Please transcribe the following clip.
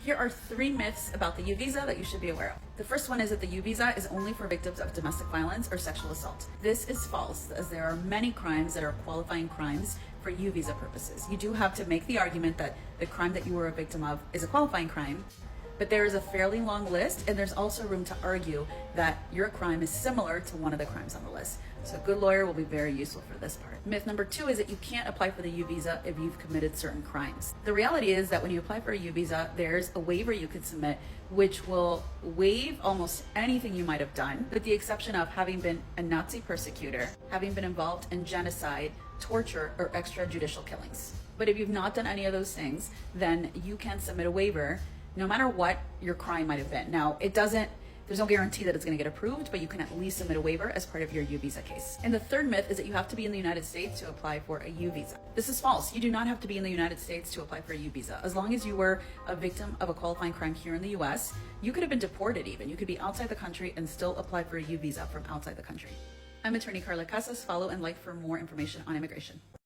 Here are 3 myths about the uvisa that you should be aware of. The first one is that the uvisa is only for victims of domestic violence or sexual assault. This is false, as there are many crimes that are qualifying crimes for uvisa purposes. You do have to make the argument that the crime that you were a victim of is a qualifying crime, but there is a fairly long list, and there's also room to argue that your crime is similar to one of the crimes on the list. So a good lawyer will be very useful for this part. Myth number 2 is that you can't apply for the uvisa if you've committed certain crimes. The reality is that when you apply for a uvisa, there's a waiver you can submit which will waive almost anything you might have done, with the exception of having been a Nazi persecutor, having been involved in genocide, torture, or extrajudicial killings. But if you've not done any of those things, then you can submit a waiver no matter what your crime might have been. Now, there's no guarantee that it's gonna get approved, but you can at least submit a waiver as part of your uvisa case. And the third myth is that you have to be in the United States to apply for a uvisa. This is false. You do not have to be in the United States to apply for a uvisa. As long as you were a victim of a qualifying crime here in the US, you could have been deported even. You could be outside the country and still apply for a uvisa from outside the country. I'm attorney Carla Casas. Follow and like for more information on immigration.